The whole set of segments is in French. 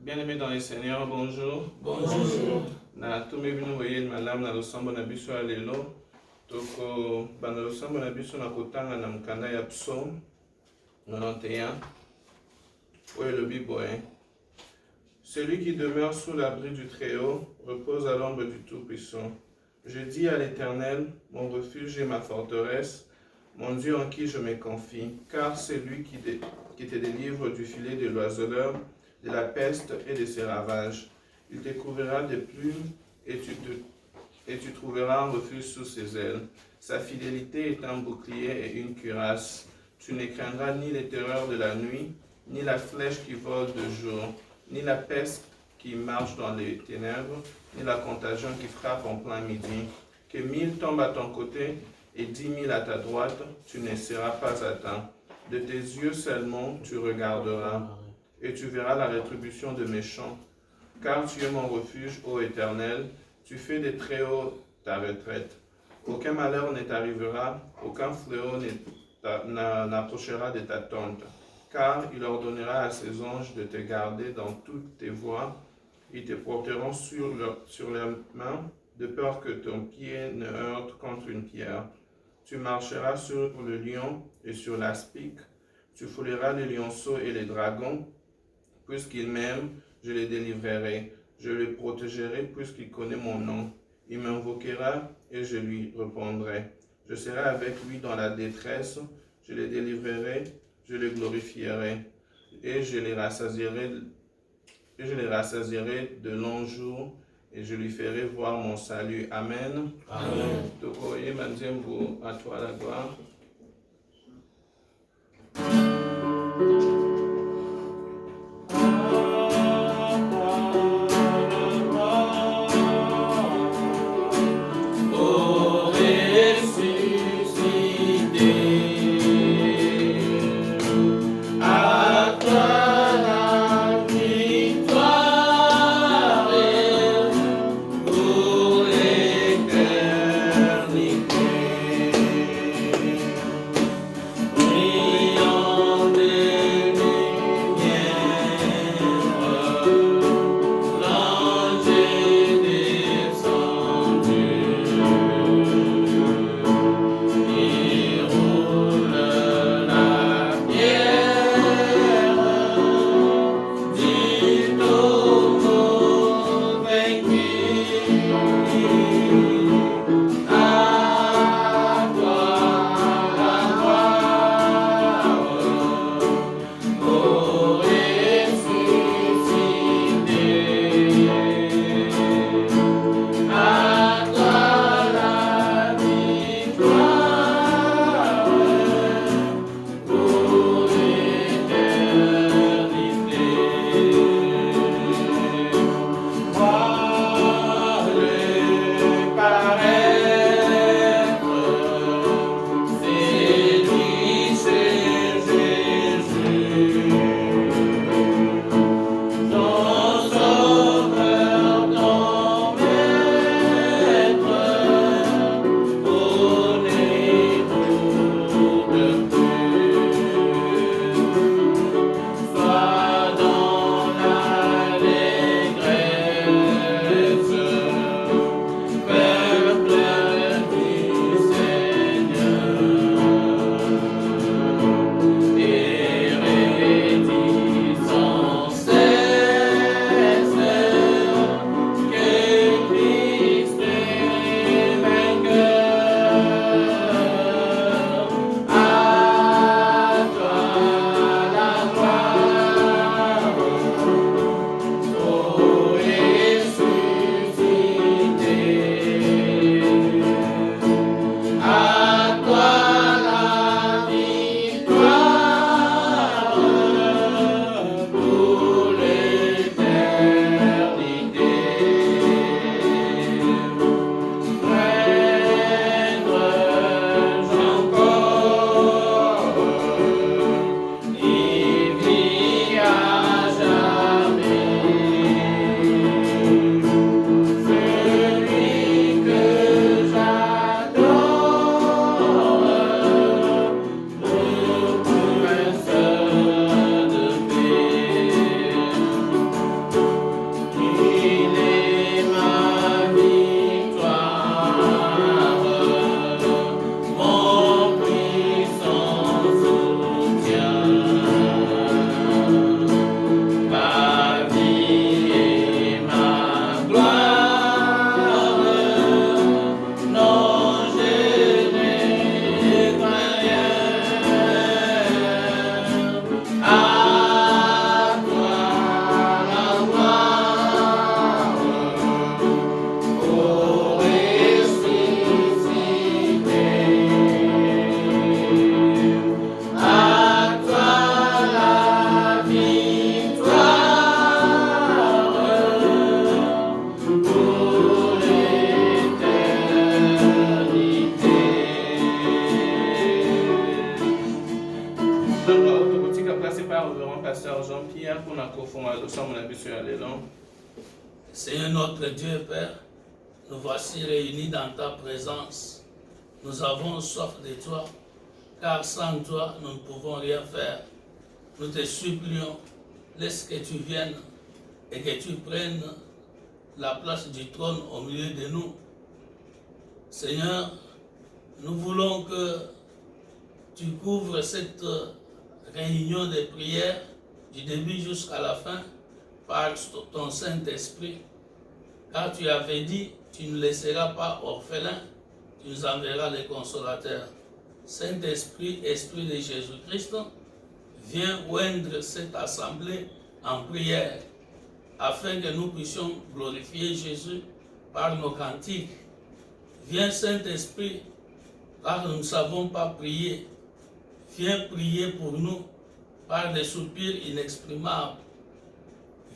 Bien-aimés dans les Seigneurs, bonjour. Bonjour. Na tumi bino boyeli malamu na losambo na biso ya lelo. Toko bana losambo na biso na kotanga na mkanda ya Psaume 91. Oyo elobi boye. Celui qui demeure sous l'abri du Très-Haut repose à l'ombre du Tout-Puissant. Je dis à l'Éternel, mon refuge et ma forteresse, mon Dieu en qui je me confie, car c'est lui qui te délivre du filet de l'oiseleur, de la peste et de ses ravages. Il te couvrira de plumes et tu trouveras un refuge sous ses ailes. Sa fidélité est un bouclier et une cuirasse. Tu ne craindras ni les terreurs de la nuit, ni la flèche qui vole de jour, ni la peste qui marche dans les ténèbres, ni la contagion qui frappe en plein midi. Que 1000 tombent à ton côté et 10 000 à ta droite, tu ne seras pas atteint. De tes yeux seulement tu regarderas, et tu verras la rétribution de méchants. Car tu es mon refuge, ô Éternel, tu fais des Très-Hauts ta retraite. Aucun malheur ne t'arrivera, aucun fléau n'approchera de ta tente. Car il ordonnera à ses anges de te garder dans toutes tes voies. Ils te porteront sur leurs mains, de peur que ton pied ne heurte contre une pierre. Tu marcheras sur le lion et sur l'aspic. Tu fouleras les lionceaux et les dragons. Puisqu'il m'aime, je le délivrerai. Je le protégerai puisqu'il connaît mon nom. Il m'invoquera et je lui répondrai. Je serai avec lui dans la détresse. Je le délivrerai, je le glorifierai. Et je le rassasierai de longs jours. Et je lui ferai voir mon salut. Amen. Amen. Tokoye manzembo, à toi la gloire. Brillant lusombo na biso ya lelo. Seigneur notre Dieu et Père, nous voici réunis dans ta présence. Nous avons soif de toi, car sans toi, nous ne pouvons rien faire. Nous te supplions, laisse que tu viennes et que tu prennes la place du trône au milieu de nous. Seigneur, nous voulons que tu couvres cette réunion de prière du début jusqu'à la fin par ton Saint-Esprit. Car tu avais dit, tu ne laisseras pas orphelins, tu nous enverras les consolateurs. Saint-Esprit, Esprit de Jésus-Christ, viens oindre cette assemblée en prière, afin que nous puissions glorifier Jésus par nos cantiques. Viens Saint-Esprit, car nous ne savons pas prier. Viens prier pour nous par des soupirs inexprimables.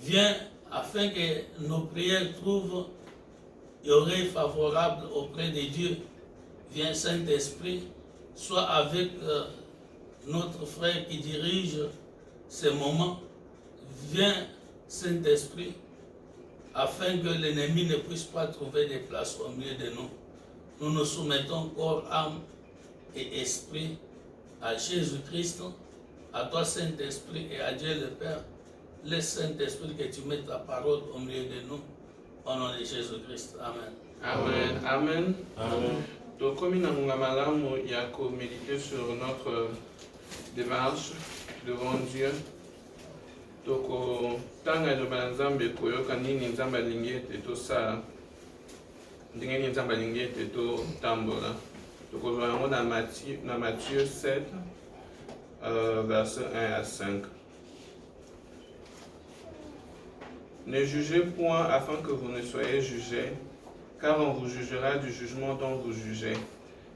Viens afin que nos prières trouvent oreille favorable auprès de Dieu. Viens Saint-Esprit, sois avec notre frère qui dirige ces moments. Viens Saint-Esprit, afin que l'ennemi ne puisse pas trouver de place au milieu de nous. Nous nous soumettons corps, âme et esprit à Jésus-Christ, à toi Saint-Esprit et à Dieu le Père. Laisse Saint-Esprit que tu mettes ta parole au milieu de nous. Au nom de Jésus-Christ. Amen. Amen. Amen. Amen. Donc, comme nous avons médité sur notre démarche devant Dieu, donc, tant que nous avons dit que nous avons dit tout ça, nous avons dit tout tambola. Donc, nous avons dans Matthieu 7, versets 1 à 5. Ne jugez point afin que vous ne soyez jugés, car on vous jugera du jugement dont vous jugez,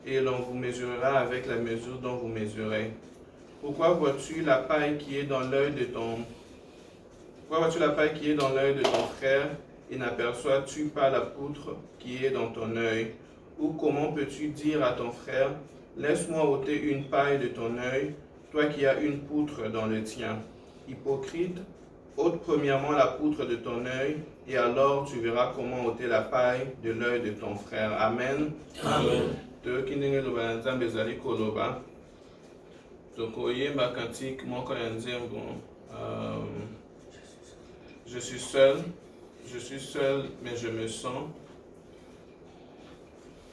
et l'on vous mesurera avec la mesure dont vous mesurez. Pourquoi vois-tu la paille qui est dans l'œil de ton frère et n'aperçois-tu pas la poutre qui est dans ton œil? Ou comment peux-tu dire à ton frère, laisse-moi ôter une paille de ton œil, toi qui as une poutre dans le tien? Hypocrite, ôte premièrement la poutre de ton œil, et alors tu verras comment ôter la paille de l'œil de ton frère. Amen. Amen. Je suis seul, mais je me sens.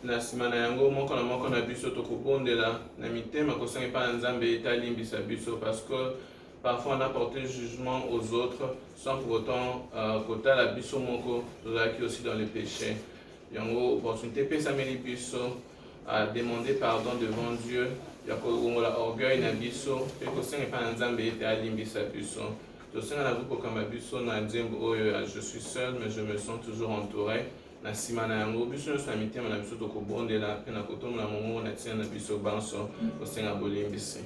Na sima na yango moko na biso tokobondela na mitema kosenga pa nzambe etalimbisa biso parce que parfois on a porté jugement aux autres sans pour autant kotala biso moko tozalaki aussi dans le péché. Yango opportunité pesameli biso à demander pardon devant Dieu ya kolongola orgueil na biso pe kosenga pa nzambe etalimbisa biso. Tosenga na kokamba biso na nzembo oyo je suis seul mais je me sens toujours entouré. Na sima na yango biso nyonso na mitema na biso tokobondela mpe na kotombola mongongo na ntina na biso banso kosenga bolimbisi.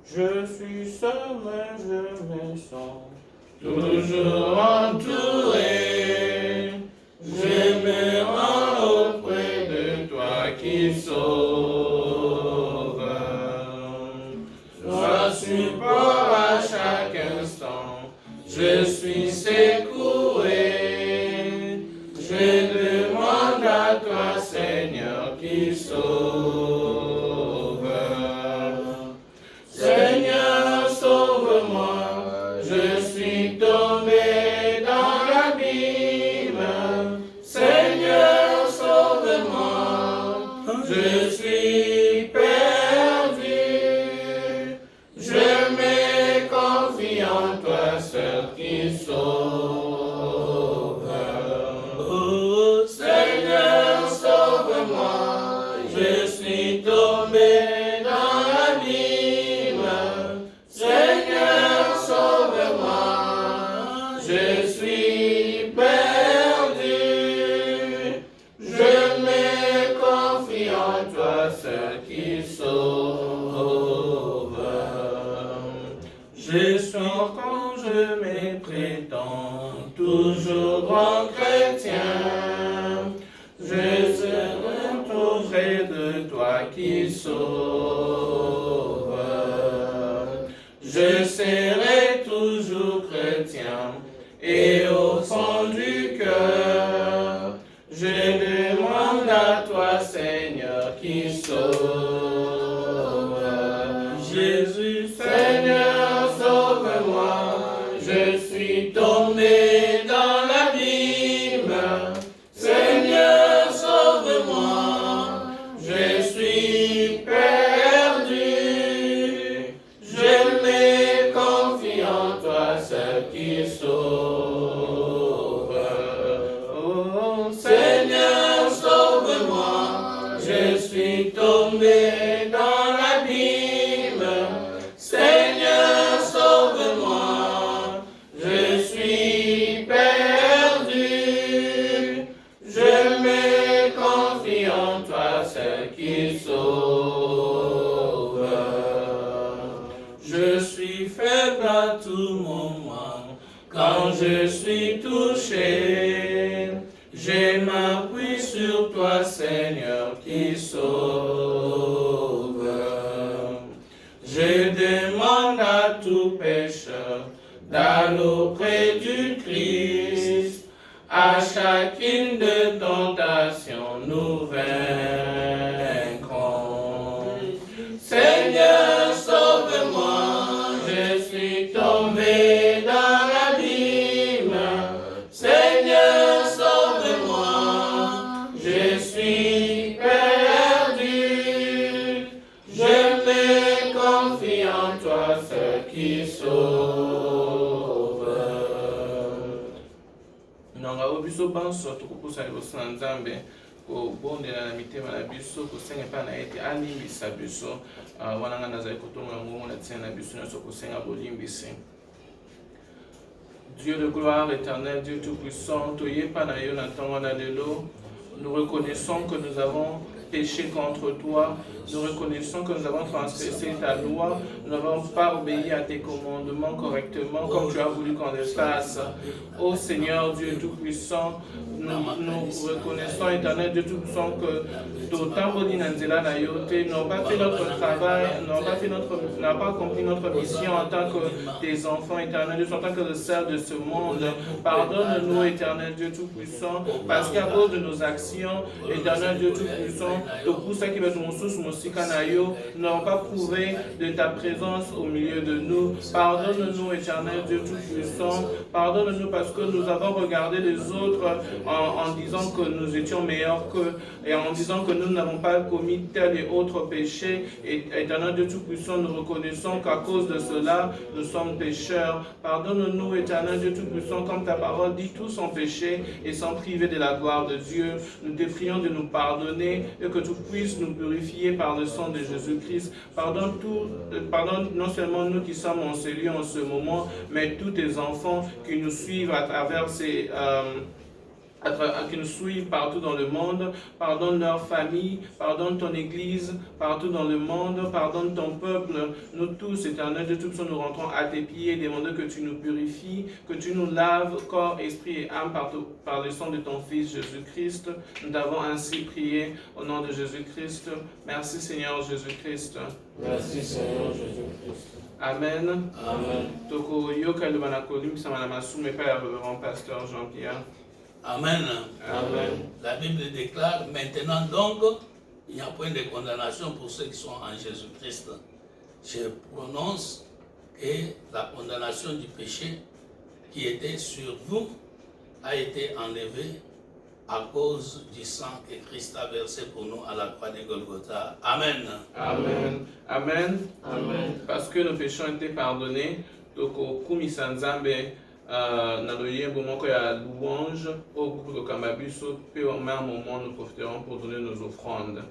Je suis seul mais je me sens toujours entouré. Je me rends auprès de toi qui sauve. Sois support à chaque instant. Je suis secoué. Je demande à toi, Seigneur, qui sauve. Seigneur, sauve-moi, je suis tombé dans l'abîme. Seigneur, sauve-moi, je suis perdu. Je me confie en toi, seul qui sauve. Je suis tombé dans l'abîme. Seigneur, sauve-moi. Je suis perdu. Je me confie en toi, seul qui sauve. Je sors quand je me prétends toujours grand chrétien. Je serai entouré de toi qui sauve. Je serai toujours tiens, et au fond du cœur, je demande à toi, Seigneur, qui sauve. Jésus, Seigneur, sauve-moi, je suis tombé dans l'abîme. Seigneur, sauve-moi, je suis perdu. Je mets confiance en toi, seul qui sauve. Oh Seigneur, sauve-moi, je suis tombé dans l'abîme. Seigneur, sauve-moi, je suis perdu. Je mets confiance en toi, seul qui sauve. Je suis faible à tout moment, quand je suis touché. Je m'appuie sur toi, Seigneur, qui sauve. Je demande à tout pécheur d'aller auprès du Christ. À chacune de tentations, nous vaincrons. Seigneur, sauve-moi, je suis tombé dans l'abîme. Seigneur, sauve-moi, je suis perdu. Je mets confiance en toi, seul qui sauve. nonga obiso banso tokopusa liboso na nzambe kobondela na mitema na biso kosenga epai na ye ete alimbisa biso wana ngai nazali kotonga ngongo na ntina na biso nyonso kosenga bolimbisi. Dieu de gloire éternel, Dieu tout-puissant, toyepa na yo na ntongo na lelo, nous reconnaissons que nous avons péché contre toi, nous reconnaissons que nous avons transgressé ta loi, nous n'avons pas obéi à tes commandements correctement comme tu as voulu qu'on le fasse. Ô Seigneur Dieu Tout-Puissant, nous reconnaissons, éternel Dieu Tout-Puissant, que n'ont pas fait notre travail, n'ont pas accompli notre mission en tant que tes enfants, éternel Dieu, en tant que le sel de ce monde. Pardonne-nous, éternel Dieu Tout-Puissant, parce qu'à cause de nos actions, éternel Dieu Tout-Puissant, nous n'avons pas prouvé de ta présence au milieu de nous. Pardonne-nous, éternel Dieu Tout-Puissant. Pardonne-nous parce que nous avons regardé les autres en disant que nous étions meilleurs qu'eux et en disant que nous n'avons pas commis tel et autre péché. Et éternel Dieu Tout-Puissant, nous reconnaissons qu'à cause de cela, nous sommes pécheurs. Pardonne-nous, éternel Dieu Tout-Puissant, comme ta parole dit, tous sont péchés et sont privés de la gloire de Dieu. Nous te prions de nous pardonner et que tu puisses nous purifier par le sang de Jésus-Christ. Pardonne non seulement nous qui sommes en ce lieu en ce moment, mais tous tes enfants qui nous suivent à travers ces... qui nous suivent partout dans le monde. Pardonne leur famille, pardonne ton Église partout dans le monde, pardonne ton peuple. Nous tous, éternel de tout, nous rentrons à tes pieds, demandons que tu nous purifies, que tu nous laves, corps, esprit et âme par le sang de ton Fils Jésus-Christ. Nous t'avons ainsi prié au nom de Jésus-Christ. Merci Seigneur Jésus-Christ. Merci Seigneur Jésus-Christ. Amen. Amen. Toko yoka le banakolim samanamasou me père révérend pasteur Jean-Pierre. Amen. Amen. La Bible déclare maintenant donc, il n'y a point de condamnation pour ceux qui sont en Jésus-Christ. Je prononce que la condamnation du péché qui était sur vous a été enlevée à cause du sang que Christ a versé pour nous à la croix de Golgotha. Amen. Amen. Amen. Amen. Parce que nos péchés ont été pardonnés, donc au Kumisa Nzambe, dans le lien moment qu'il y a louange, au groupe de Kamabiso, puis au même moment nous profiterons pour donner nos offrandes.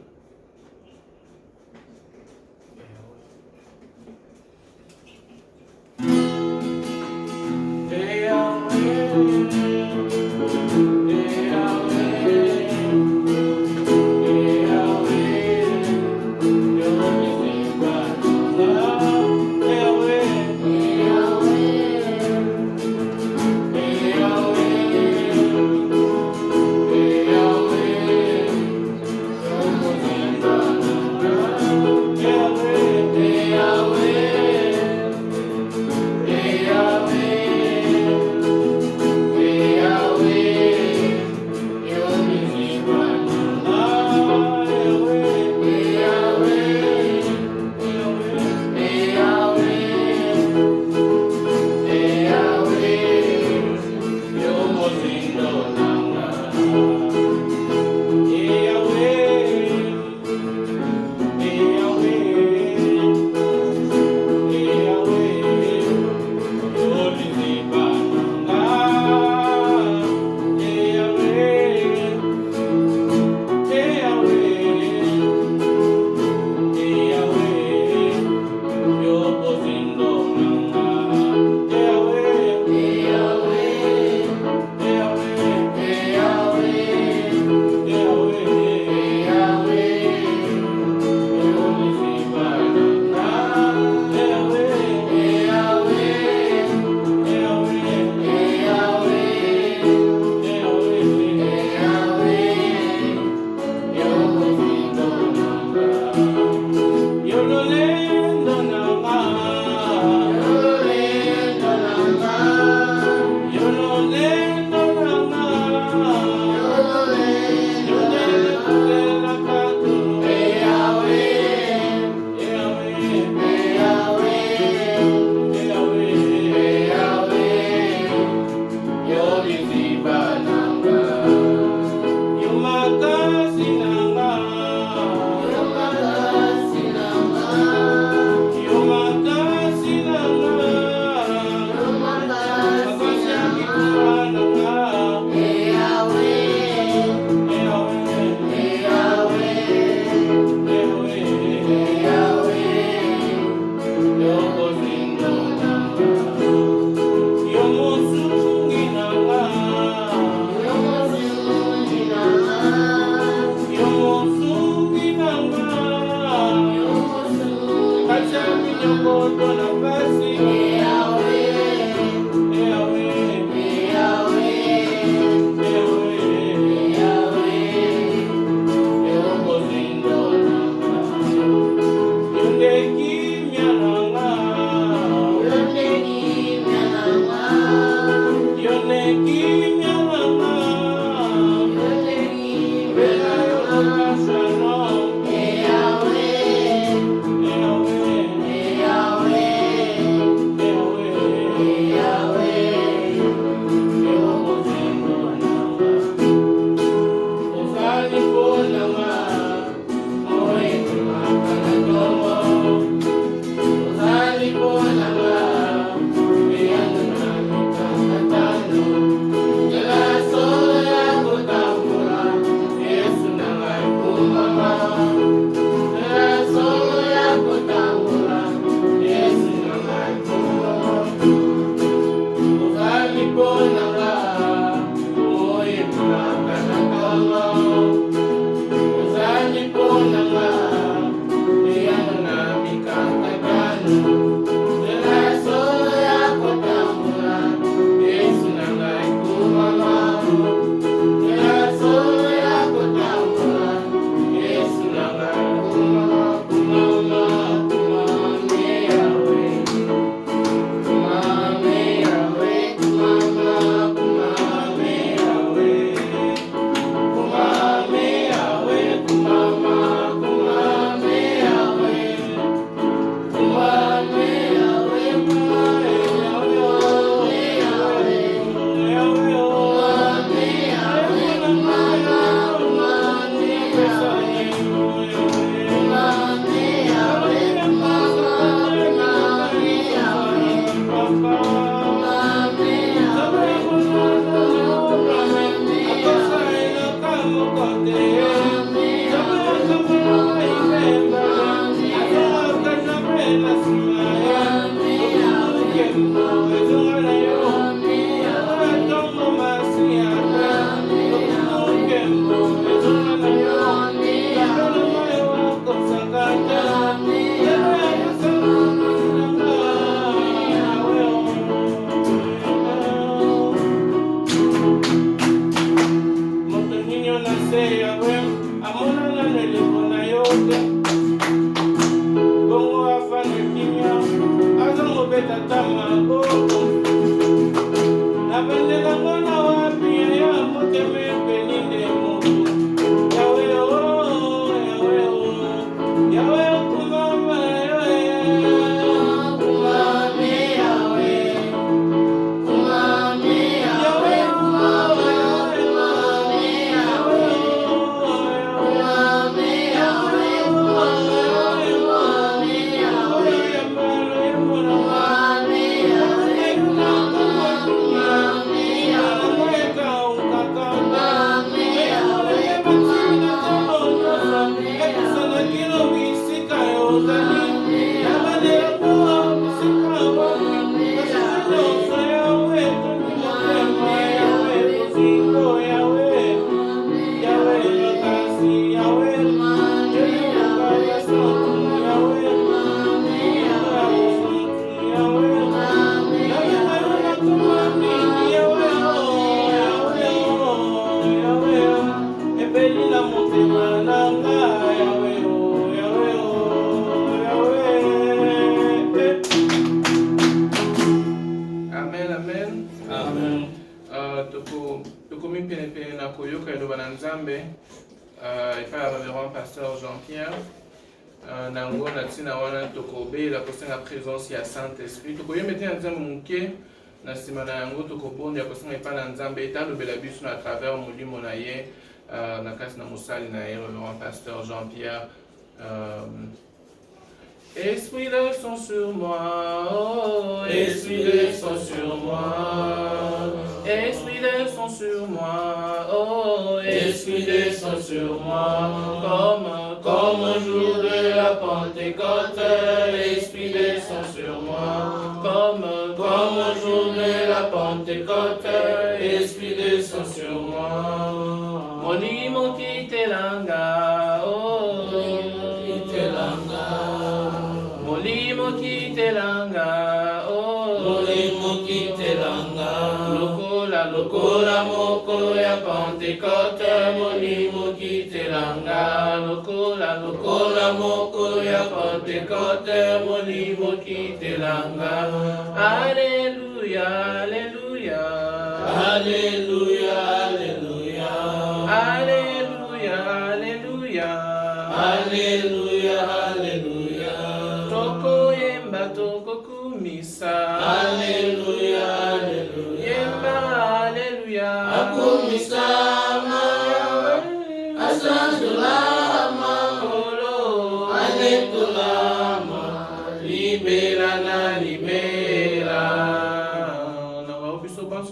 Pasteur Jean-Pierre, nango natina wana tokobe la kosenga présence ya Saint-Esprit. Tokoye meti nzambe muke na sima na yango tokobonda kosenga epa na nzambe etalobela biso na travers molimo na ye na kasi na mosali na ye Révérend Pasteur Jean-Pierre. Esprit descend sur moi, oh, Esprit descend sur moi, Esprit descend sur moi, oh, Esprit descend sur moi, comme au jour de la Pentecôte, Esprit descend sur moi, comme au jour de la Pentecôte, Esprit descend sur moi. Molimo kitelanga, oh, Molimo kitelanga, oh, Molimo kitelanga, lokola moko ya Pentecôte, Molimo kitelanga, lokola moko ya Pentecôte, Molimo kitelanga. Alléluia, Alléluia, Alléluia, Alléluia, Alléluia, Alléluia, Alléluia, Alléluia. Toko yemba toko kumisa, Alléluia, Alléluia, yemba, Alléluia, akumisa ma, asanjulama kolo, anetulama, libera na libera.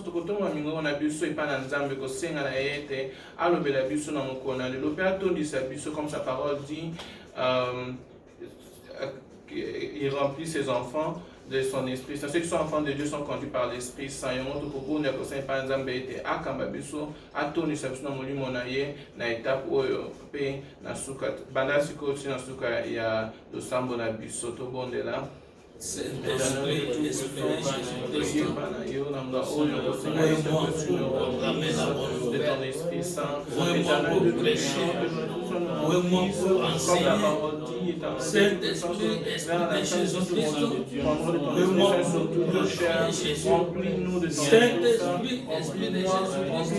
Tokotoma mingo na biso epa na nzambe kosenga na ete alobela biso na mokona lelo pe atondisa biso comme sa parole dit, il remplit ses enfants de son esprit. Ceux qui sont enfants de Dieu sont conduits par l'Esprit Saint. Yomo tokobona kosenga epa na nzambe ete akamba biso atondisa biso na molimo na ye na étape oyo pe na suka banda sikoyo ti na suka ya losambo na biso tobondela. Saint-Esprit, Esprit de Jésus-Christ, de ton Esprit Saint, moi pour prêcher, moi pour enseigner. Saint-Esprit, Esprit de Jésus-Christ, moi pour glorifier Jésus. Saint-Esprit, Esprit de Jésus-Christ,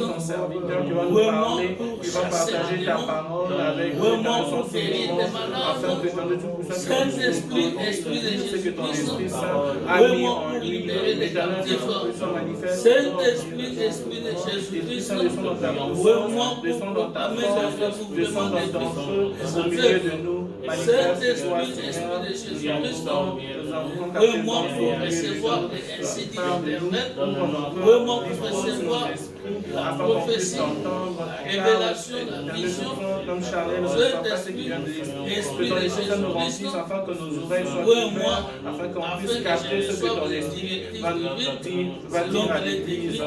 moi pour partager ta parole avec moi pour guérir des malades. Saint-Esprit, Esprit de Jésus-Christ, vraiment pour libérer des captifs. Saint-Esprit, Esprit de Jésus-Christ, vraiment pour amener le gouvernement de nous. Saint-Esprit, Esprit de Jésus-Christ, vraiment pour recevoir les insidies d'Internet, vraiment pour recevoir la prophétie, révélation, la vision. Saint-Esprit, Esprit de Jésus-Christ, afin que nos oreilles soient ouvertes, afin qu'on puisse capter ce que ton esprit va dire à l'Église.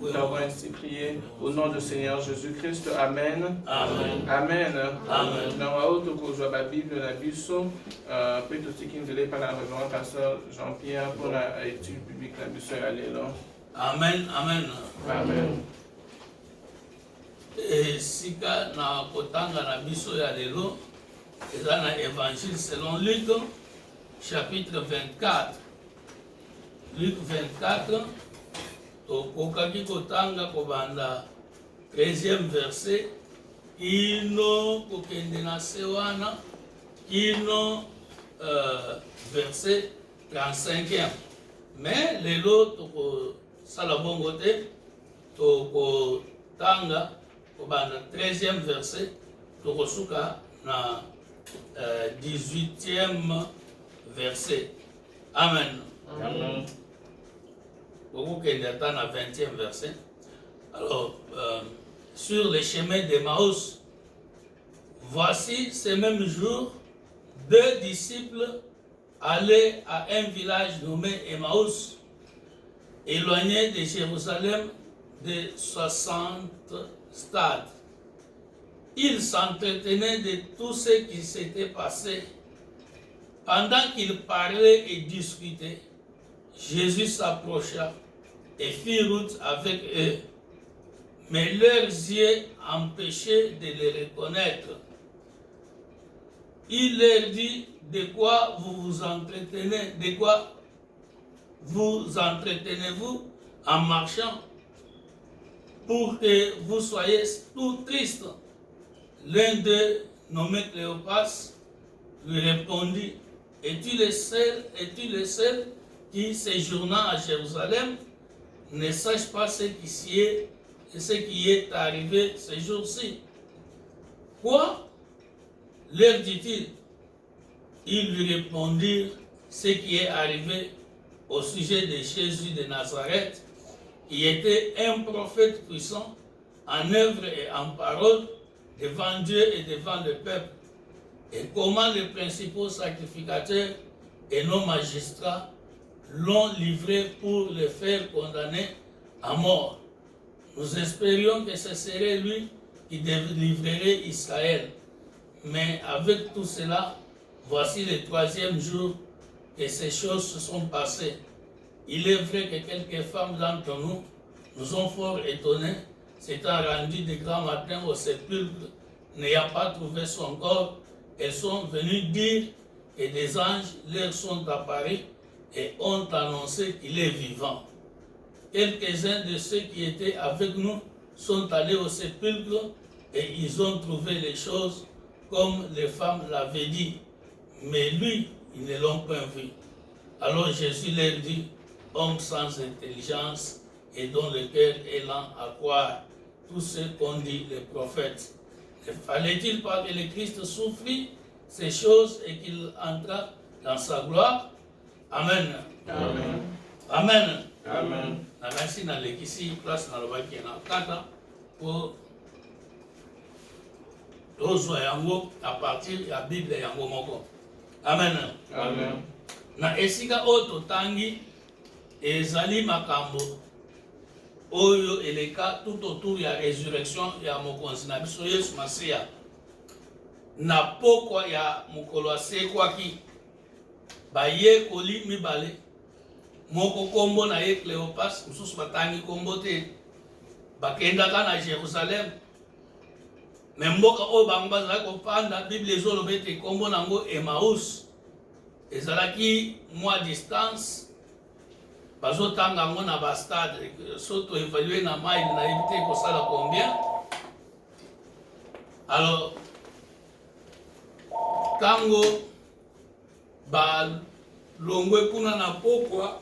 Nous t'avons ainsi prié au nom du Seigneur Jésus-Christ. Amen. Amen. Amen. Amen. Dans la haute que la Bible na biso, peut aussi qu'il ne pas la Révérend Pasteur Jean-Pierre pour l'étude publique la biso aller là. Amen. Amen. Amen. Et sika na kotanga na biso ya lelo eza na évangile selon Luc chapitre 24. Luc 24, tokokaki kotanga kobanda 13e verset, kino kokende na se wana, kino verset 35e. Mais lelo tokosala bongo te, tokotanga kobanda 13e verset, tokosuka na 18e verset. Amen. Amen. Beaucoup qui est dans le 20e verset. Alors, sur les chemins d'Emmaüs, voici ces mêmes jours, 2 disciples allaient à un village nommé Emmaüs, éloigné de Jérusalem de 60 stades. Ils s'entretenaient de tout ce qui s'était passé. Pendant qu'ils parlaient et discutaient, Jésus s'approcha et fit route avec eux. Mais leurs yeux empêchaient de les reconnaître. Il leur dit, de quoi vous vous entretenez, de quoi vous entretenez-vous en marchant pour que vous soyez tout tristes. L'un d'eux, nommé Cléopas, lui répondit, es-tu le seul qui, séjournant à Jérusalem, ne sache pas ce qui est arrivé ces jours-ci? Quoi? Leur dit-il. Ils lui répondirent ce qui est arrivé au sujet de Jésus de Nazareth, qui était un prophète puissant en œuvre et en parole devant Dieu et devant le peuple, et comment les principaux sacrificateurs et nos magistrats l'ont livré pour le faire condamner à mort. Nous espérions que ce serait lui qui délivrerait Israël. Mais avec tout cela, voici le 3e jour que ces choses se sont passées. Il est vrai que quelques femmes d'entre nous ont fort étonnés, s'étant rendues de grand matin au sépulcre, n'ayant pas trouvé son corps. Elles sont venues dire que des anges leur sont apparus et ont annoncé qu'il est vivant. Quelques-uns de ceux qui étaient avec nous sont allés au sépulcre et ils ont trouvé les choses comme les femmes l'avaient dit. Mais lui, ils ne l'ont pas vu. Alors Jésus leur dit, hommes sans intelligence et dont le cœur est lent à croire tout ce qu'ont dit les prophètes. Ne fallait-il pas que le Christ souffrit ces choses et qu'il entra dans sa gloire? Amen. Amen. Amen. Amen. Merci dans l'équipe place dans le bac na kata pour tozwa yango à partir de la Bible yango moko. Amen. Amen. Na esika oyo totangi ezali makambo oyo eleka tout autour ya résurrection ya mokonzi na biso Yesu Masiya. Na pokwa ya mokolo asekwaki bayekoli mibale, moko kombo na ye Cléopas, mosusu batangi kombo te, bakendaka na Jérusalem. Me mboka oyo bango bazalaki kopanda, Bible ezoloba ete kombo nango Emmaüs, ezalaki mwa distance, bazotanga yango na bastade, so to évalue na maili na yebi te kosala combien. Alors tango balongwe kuna na pokwa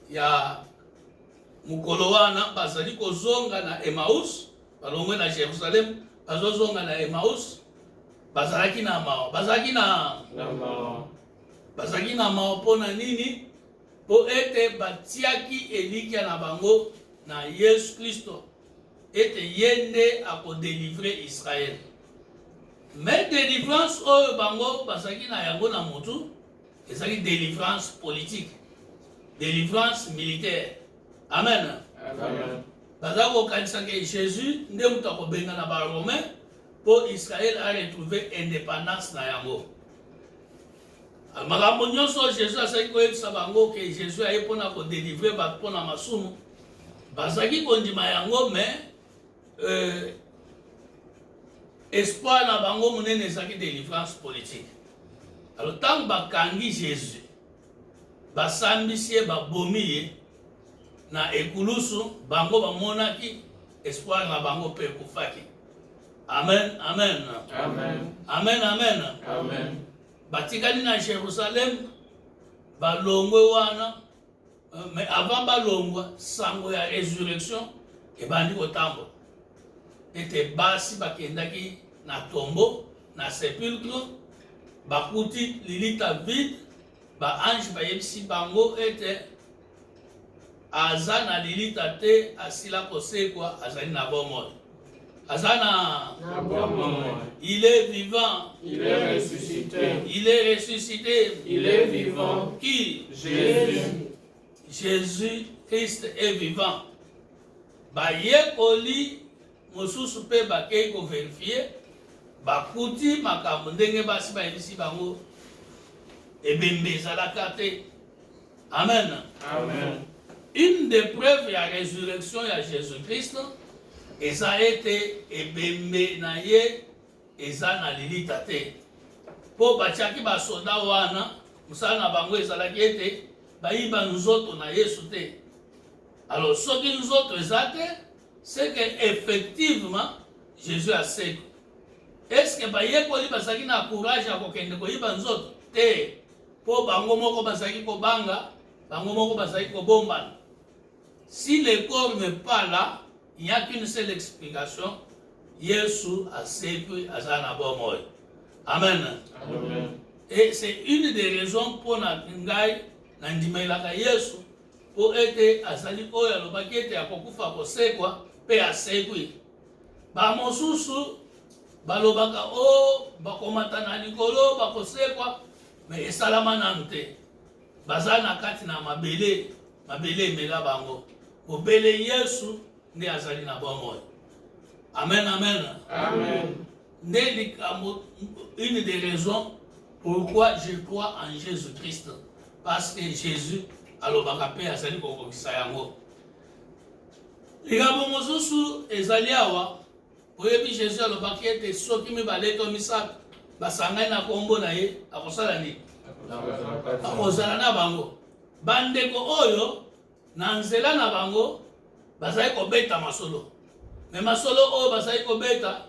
ya mukolo wana bazali kozonga na Emmaüs, balongwe na Jérusalem bazozonga na Emmaüs, bazalaki na mawa, bazalaki na mawa pona nini? Po ete batiaki elikia na bango na Yesu Kristo, ete yende akodelivre Israël. Mais délivrance oyo bango bazalaki na yango na motu, ezalaki délivrance politique, délivrance militaire. Amen. Amen. Bazalaki kokanisa ke Jésus nde mutu akobenga na ba Romain po Israël a retrouvé indépendance na yango. Makambo nyonso Jésus asalaki koyebisa bango ke Jésus aye mpona kodélivre bato mpona masumu, bazalaki kondima yango, mais espoir na bango monene ezalaki délivrance politique. Alors tant bakangi Jésus basambisi ye babomi ye na ekulusu bango bamonaki espoir na bango mpe ekufaki. Amen, amen. Amen. Amen, amen. Amen. Batikali na Jerusalem balongwe wana, mais avant balongwa sango ya résurrection ebandi kotambola. Ete basi bakendaki na tombeau na sépulcre bakuti lilita vide, ba ange bayebisi bango ete aza na lilita te, asila kosekwa, azali na bomoi. Azana, il est vivant. Il est ressuscité. Il est ressuscité. Il est vivant. Qui? Jésus. Jésus Christ est vivant. Bayekoli mosusu pe bakei ko vérifier bakuti makambo ndenge basi bayebisi bango ebembe ezalaka te. Amen. Amen. Une des preuves de la résurrection de Jésus-Christ, eza ete ebembe na ye eza na lilita te. Po batiaki basoda wana, musala na bango ezalaki ete bayiba nzoto na Yesu te. Alors soki nzoto eza te, c'est que effectivement Jésus a seko. Est-ce que bayekoli bazalaki na courage ya kokende koyiba nzoto te? Po bango moko bazalaki kobanga, bango moko bazalaki kobombana. Si le corps n'est pas là, il n'y a qu'une seule explication. Yesu a sécu azana bomoi. Amen. Amen. Et c'est une des raisons pour ngai nandimelaka Yesu pour être azali oya lobaki ete akokufa kosekwa pe asekwi. Ba mosusu balobaka o bakomata na likolo bakosekwa mais esalama nanu te. Baza na kati na mabele emela bango. Obele Yesu nde azali na bomoi. Amen, amen. Amen. Une des raisons pourquoi je crois en Jésus-Christ. Parce que Jésus alobaka pe azali kokokisa yango. Likambo mosusu ezali awa oyebi Jésus alobaki ete soki mibale to misato basangani na kombo na ye akosala nini? Akozala na bango. Bandeko oyo na nzela na bango bazali kobeta masolo. Mais masolo oyo bazali kobeta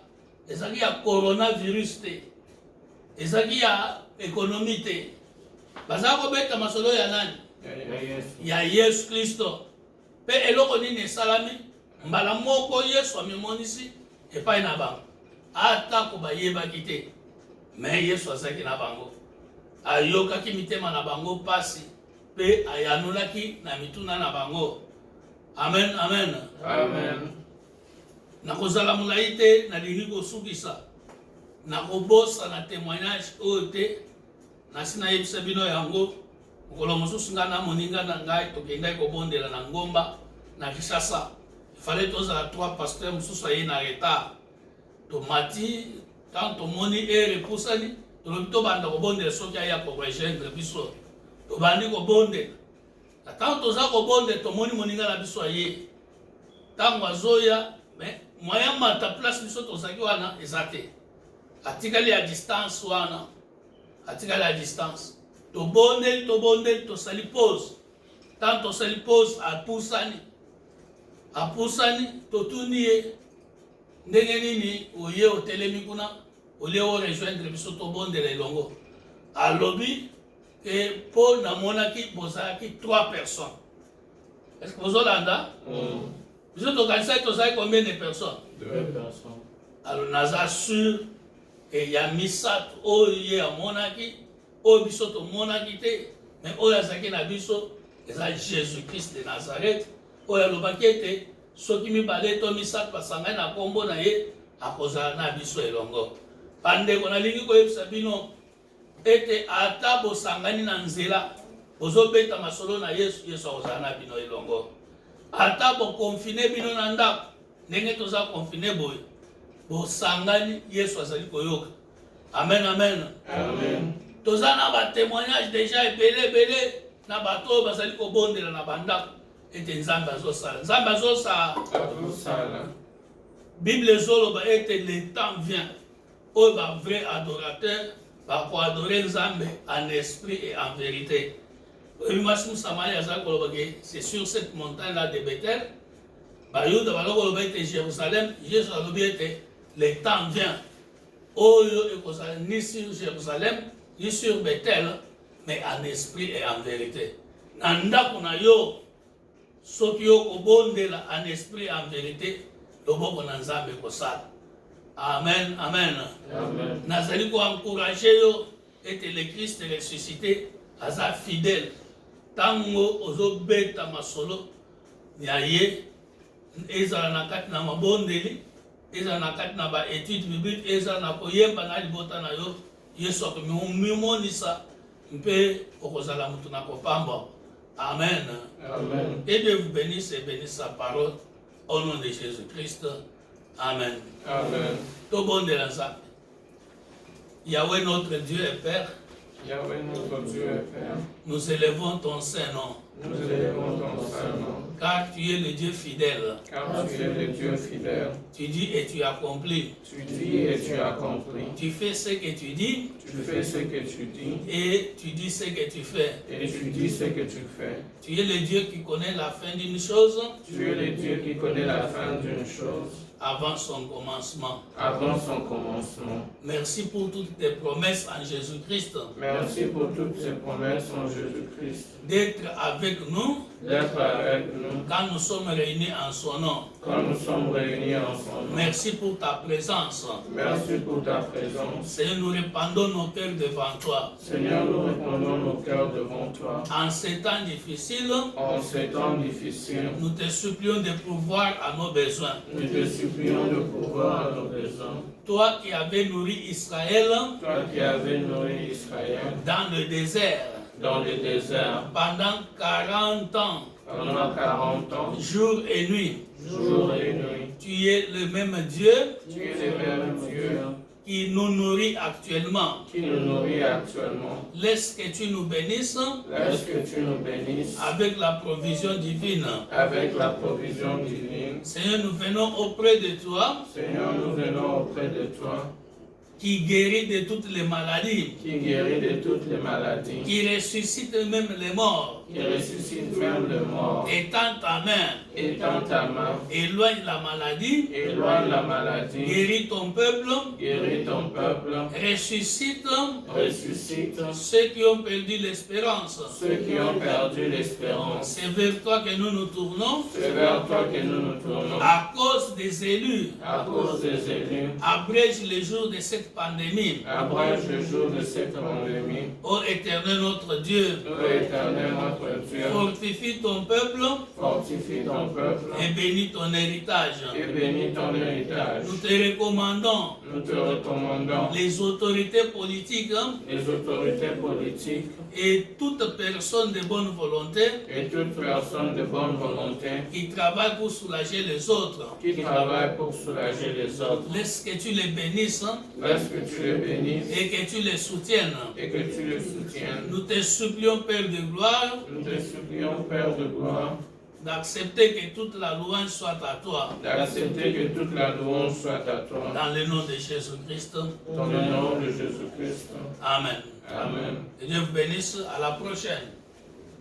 ezali ya coronavirus te. Ezali ya économie te. Bazali kobeta masolo ya nani? Ya Yesu Kristo. Pe eloko nini esalami? Mbala moko Yesu amemonisi epai na bango. Ata ko bayebaki te. Mais Yesu azalaki na bango. Ayokaki mitema na bango pasi. Pe ayanulaki na mituna na bango. Amen, amen. Amen. Nakozala mulai te nalingi kosukisa. Nakobosa na témoignage oyo te. Nasi nayebisa bino yango. Mokolo mosusu nga na moninga na ngai tokendaki kobondela na Ngomba na Kinshasa. Il fallait tozala 3 pasteurs mosusu aye na retard. Tomati tant tomoni repusani tolobi tobanda kobondela soki aya korejoindre biso. Tobandi kobondela. Tant toza kobondela tomoni moninga na biso aye. Tango azoya mais moyen mata place biso tozaki wana ezate. Atikali à distance wana. Atikali à distance. Tobondeli tosali pause. Tant tosali pause apusani totuni ye ndenge nini oye otelemi kuna olie o rejoindre biso tobondela elongo. Alobi que po namonaki bozalaki 3 personnes. Est-ce que vous olanda? Biso tokanisaki tozali combien de personnes? 2 personnes. Alors naza sûr que ya misato oyo ye amonaki oyo biso tomonaki te, mais oyo azalaki na biso eza Jésus-Christ de Nazareth oyo alobaki ete soki mibale to misato basangani na kombo na ye akozala na biso elongo. Bandeko nalingi koyebisa bino ete ata bosangani na nzela bozobeta masolo na Yesu, Yesu akozala na bino elongo. Ata bokonfine bino na ndako ndenge toza konfine boye bosangani Yesu azali koyoka. Amen, amen. Amen. Toza na ba témoignage déjà ebele na bato bazali kobondela na bandako ete Nzambe azosala. Nzambe azosala. Bible ezoloba ete le temps vient où ba vrai adorateur va adorer Nzambe en esprit et en vérité. C'est sur cette montagne-là de Bethel. Jérusalem, le temps vient. Ni sur Jérusalem, ni sur Bethel, mais en esprit et en vérité. Nanda kunayo, sokyo kobondela en esprit et en vérité, loboko nanzambe kosala. Amen, amen. Amen. Nazali ko encourager yo, et le Christ ressuscité, aza fidèle. Tango ozo beta masolo, nyaye, ezala na kati na mabondeli, ezala na kati na ba étude biblique, ezala na koyemba na libota na yo, yeso ko mimonisa mpe okozala mutu na kopamba. Amen. Amen. Et Dieu vous bénisse et bénisse sa parole au nom de Jésus-Christ. Amen. Amen. Tout bon de la Zap. Yahweh notre Dieu et Père, Yahweh notre Dieu et Père, nous élevons ton Saint-Nom, nous élevons ton Saint-Nom, car tu es le Dieu fidèle. car tu es le Dieu fidèle. Tu dis et tu accomplis. Tu dis et tu accomplis. Tu fais ce que tu dis Tu fais ce que tu dis et tu dis ce que tu fais. et tu dis ce que tu fais. Tu es le Dieu qui connaît la fin d'une chose Tu es le Dieu qui connaît la fin d'une chose avant son commencement. avant son commencement. Merci pour toutes tes promesses en Jésus-Christ, Merci pour toutes ces promesses en Jésus-Christ. d'être avec nous D'être avec nous quand nous sommes réunis en son nom. quand nous sommes réunis en son nom. Merci pour ta présence. Merci pour ta présence. Seigneur, nous répandons nos cœurs devant toi. Seigneur, nous répondons nos cœurs devant toi. En ces temps difficiles, En ces temps difficiles, nous te supplions de pourvoir à nos besoins. nous te supplions de pouvoir à nos besoins. Toi qui avais nourri Israël Toi qui avais nourri Israël dans le désert dans le désert pendant 40 ans, pendant 40 ans, jour et nuit, jour et nuit. tu es le même Dieu Tu es le même Dieu qui nous nourrit actuellement. qui nous nourrit actuellement. Laisse que tu nous bénisses Laisse que tu nous bénisses avec la provision divine. avec la provision divine. Seigneur, nous venons auprès de toi Seigneur, nous venons auprès de toi qui guérit de toutes les maladies, qui guérit de toutes les maladies, qui ressuscite même les morts. qui ressuscite même le mort. Étends ta main, Étends ta main, éloigne la maladie, éloigne la maladie, guéris ton peuple, guéris ton peuple, ressuscite ressuscite ceux qui ont perdu l'espérance. ceux qui ont perdu l'espérance. C'est vers toi que nous nous tournons C'est vers toi que nous nous tournons. à cause des élus. À cause des élus, Abrège les jours de cette pandémie. abrège le jour de cette pandémie. Ô Éternel notre Dieu, Ô Éternel notre Dieu, fortifie ton peuple fortifie ton peuple et bénis ton héritage. et bénis ton héritage. Nous te recommandons Nous te recommandons les autorités politiques les autorités politiques et toute personne de bonne volonté et toute personne de bonne volonté qui travaille pour soulager les autres. qui travaillent pour soulager les autres. Laisse que tu les bénisses Laisse que tu les bénisses et que tu les soutiennes. et que tu les soutiennes. Nous te supplions, Père de gloire, Nous te supplions, Père de gloire, d'accepter que toute la louange soit à toi. d'accepter que toute la louange soit à toi. Dans le nom de Jésus-Christ. Dans le nom de Jésus-Christ. Amen. Amen. Que Dieu vous bénisse. À la prochaine.